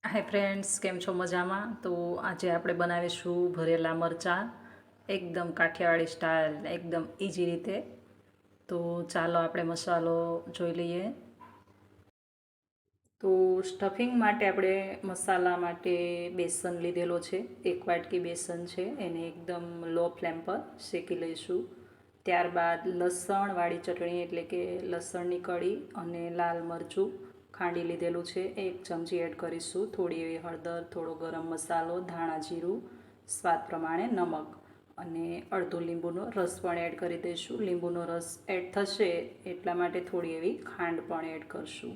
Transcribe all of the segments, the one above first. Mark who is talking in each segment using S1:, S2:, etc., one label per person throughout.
S1: Hi friends, કેમ છો? મજામાં? તો આજે આપણે બનાવીશું ભરેલા મરચાં એકદમ કાઠિયાવાડી સ્ટાઇલ, એકદમ ઇઝી રીતે. તો ચાલો આપણે મસાલો જોઈ લઈએ. તો સ્ટફિંગ માટે આપણે મસાલા માટે બેસન લીધેલો છે. 1 વાટકી બેસન છે, એને એકદમ લો ફ્લેમ પર શેકી લઈશું. ત્યારબાદ લસણવાળી ચટણી એટલે કે લસણની કળી અને લાલ મરચું ખાંડી લીધેલું છે, 1 ચમચી એડ કરીશું. થોડી એવી હળદર, થોડો ગરમ મસાલો, ધાણા જીરું, સ્વાદ પ્રમાણે નમક અને અડધો લીંબુનો રસ પણ એડ કરી દઈશું. લીંબુનો રસ એડ થશે એટલા માટે થોડી એવી ખાંડ પણ એડ કરશું.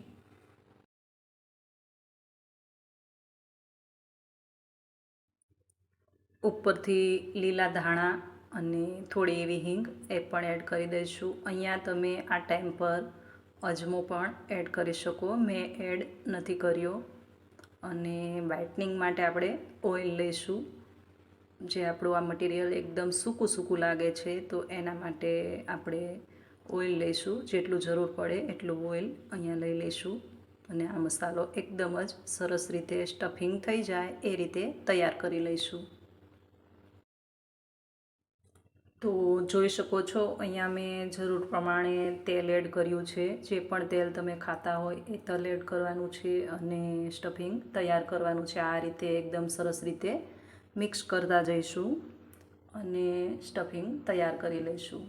S1: ઉપરથી લીલા ધાણા અને થોડી એવી હિંગ એ પણ એડ કરી દઈશું. અહીંયા તમે આ ટાઈમ પર અજમો પણ એડ કરી શકો, મેં એડ નથી કર્યો. અને વ્હાઇટનિંગ માટે આપણે ઓઇલ લઈશું. જે આપણું આ મટીરિયલ એકદમ સૂકું સૂકું લાગે છે, તો એના માટે આપણે ઓઇલ લઈશું. જેટલું જરૂર પડે એટલું ઓઇલ અહીંયા લઈ લઈશું. અને આ મસાલો એકદમ જ સરસ રીતે સ્ટફિંગ થઈ જાય એ રીતે તૈયાર કરી લઈશું. તો જોઈ શકો છો, અહીંયા મેં જરૂર પ્રમાણે તેલ એડ કર્યું છે. જે પણ તેલ તમે ખાતા હોય એ તેલ એડ કરવાનું છે અને સ્ટફિંગ તૈયાર કરવાનું છે. આ રીતે એકદમ સરસ રીતે મિક્સ કરતા જઈશું અને સ્ટફિંગ તૈયાર કરી લઈશું.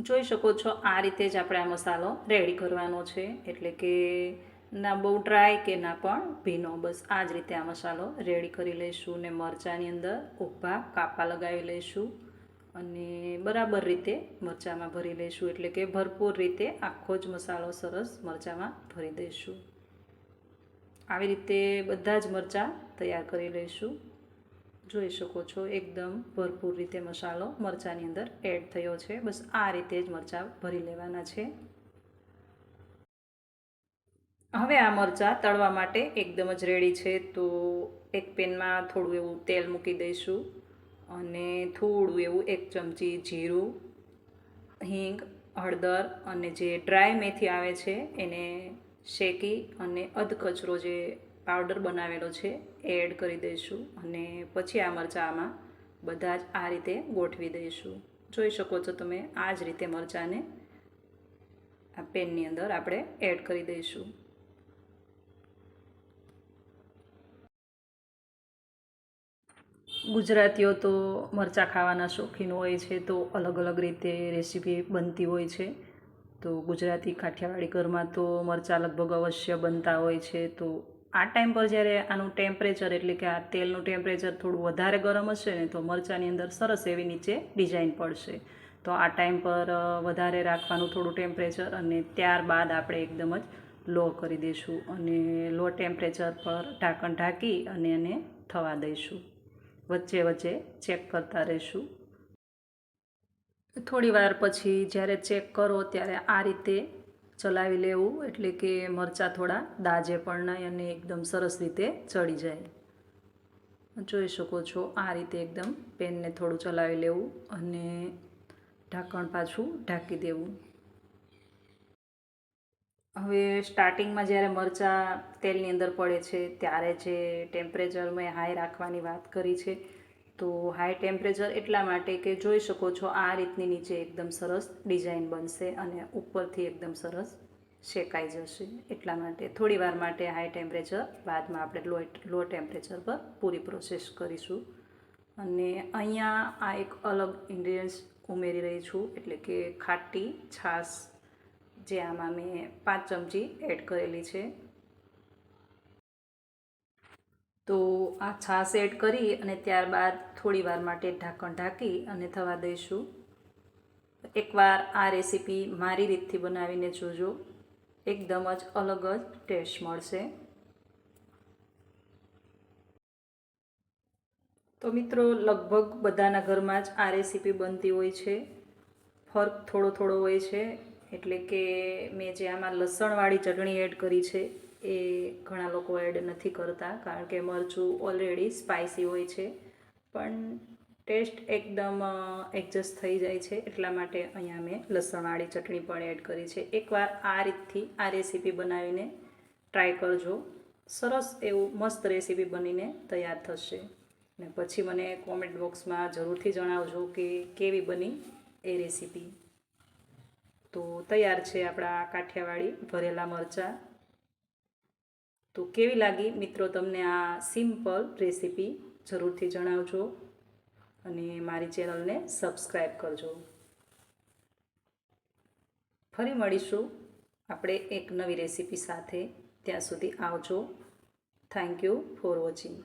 S1: જોઈ શકો છો, આ રીતે જ આપણે આ મસાલો રેડી કરવાનો છે. એટલે કે ના બહુ ડ્રાય કે ના પણ ભીનો, બસ આ જ રીતે આ મસાલો રેડી કરી લઈશું. ને મરચાંની અંદર ઊભા કાપા લગાવી લઈશું અને બરાબર રીતે મરચાંમાં ભરી લઈશું. એટલે કે ભરપૂર રીતે આખો જ મસાલો સરસ મરચાંમાં ભરી દઈશું. આવી રીતે બધા જ મરચાં તૈયાર કરી લઈશું. જોઈ શકો છો, એકદમ ભરપૂર રીતે મસાલો મરચાંની અંદર એડ થયો છે. બસ આ રીતે જ મરચાં ભરી લેવાના છે. હવે આ મરચાં તળવા માટે એકદમ જ રેડી છે. તો એક પેનમાં થોડું એવું તેલ મૂકી દઈશું અને થોડું એવું 1 ચમચી જીરું, હિંગ, હળદર અને જે ડ્રાય મેથી આવે છે એને શેકી અને અધકચરો જે પાવડર બનાવેલો છે એ એડ કરી દઈશું. અને પછી આ મરચાંમાં બધા જ આ રીતે ગોઠવી દઈશું. જોઈ શકો છો તમે, આ જ રીતે મરચાંને આ પેનની અંદર આપણે એડ કરી દઈશું. ગુજરાતીઓ તો મરચાં ખાવાના શોખીન હોય છે, તો અલગ અલગ રીતે રેસીપી બનતી હોય છે. તો ગુજરાતી કાઠિયાવાડી ઘરમાં તો મરચાં લગભગ અવશ્ય બનતા હોય છે. તો આ ટાઈમ પર જ્યારે આનું ટેમ્પરેચર એટલે કે આ તેલનું ટેમ્પરેચર થોડું વધારે ગરમ હશે ને, તો મરચાંની અંદર સરસ એવી નીચે ડિઝાઇન પડશે. તો આ ટાઈમ પર વધારે રાખવાનું થોડું ટેમ્પરેચર, અને ત્યારબાદ આપણે એકદમ જ લો કરી દઈશું અને લો ટેમ્પરેચર પર ઢાંકણ ઢાંકી અને એને થવા દઈશું. વચ્ચે વચ્ચે ચેક કરતા રહીશું. થોડી વાર પછી જ્યારે ચેક કરો ત્યારે આ રીતે ચલાવી લેવું, એટલે કે મરચાં થોડા દાજે પણ નહીં અને એકદમ સરસ રીતે ચડી જાય. જોઈ શકો છો, આ રીતે એકદમ પેનને થોડું ચલાવી લેવું અને ઢાંકણ પાછું ઢાંકી દેવું. હવે સ્ટાર્ટિંગમાં જ્યારે મરચાં તેલની અંદર પડે છે ત્યારે જે ટેમ્પરેચર મેં હાઈ રાખવાની વાત કરી છે, તો હાઈ ટેમ્પરેચર એટલા માટે કે જોઈ શકો છો આ રીતની નીચે એકદમ સરસ ડિઝાઇન બનશે અને ઉપરથી એકદમ સરસ શેકાઈ જશે. એટલા માટે થોડી વાર માટે હાઈ ટેમ્પરેચર, બાદમાં આપણે લો ટેમ્પરેચર પર પૂરી પ્રોસેસ કરીશું. અને અહીંયા આ એક અલગ ઇન્ગ્રીડિયન્ટ્સ ઉમેરી રહી છું, એટલે કે ખાટી છાશ, જે આમાં મેં 5 ચમચી એડ કરેલી છે. તો આ છાશ એડ કરી અને ત્યારબાદ થોડી વાર માટે ઢાંકણ ઢાંકી અને થવા દઈશું. એકવાર આ રેસીપી મારી રીતથી બનાવીને જોજો, એકદમ જ અલગ જ ટેસ્ટ મળશે. તો મિત્રો, લગભગ બધાના ઘરમાં જ આ રેસીપી બનતી હોય છે. ફર્ક થોડો થોડો હોય છે. એટલે કે મેં જે આમાં લસણવાળી ચટણી એડ કરી છે એ ઘણા લોકો એડ નથી કરતા, કારણ કે મરચું ઓલરેડી સ્પાઇસી હોય છે. પણ ટેસ્ટ એકદમ એડજસ્ટ થઈ જાય છે, એટલા માટે અહીંયા મેં લસણવાળી ચટણી પણ એડ કરી છે. એકવાર આ રીતથી આ રેસીપી બનાવીને ટ્રાય કરજો. સરસ એવું મસ્ત રેસીપી બનીને તૈયાર થશે. ને પછી મને કોમેન્ટ બોક્સમાં જરૂરથી જણાવજો કે કેવી બની એ રેસીપી. તો તૈયાર છે આપણા કાઠિયાવાડી ભરેલા મરચાં. તો કેવી લાગી મિત્રો તમને આ સિમ્પલ રેસીપી, જરૂરથી જણાવજો અને મારી ચેનલને સબસ્ક્રાઈબ કરજો. ફરી મળીશું આપણે એક નવી રેસીપી સાથે. ત્યાં સુધી આવજો. Thank you for watching.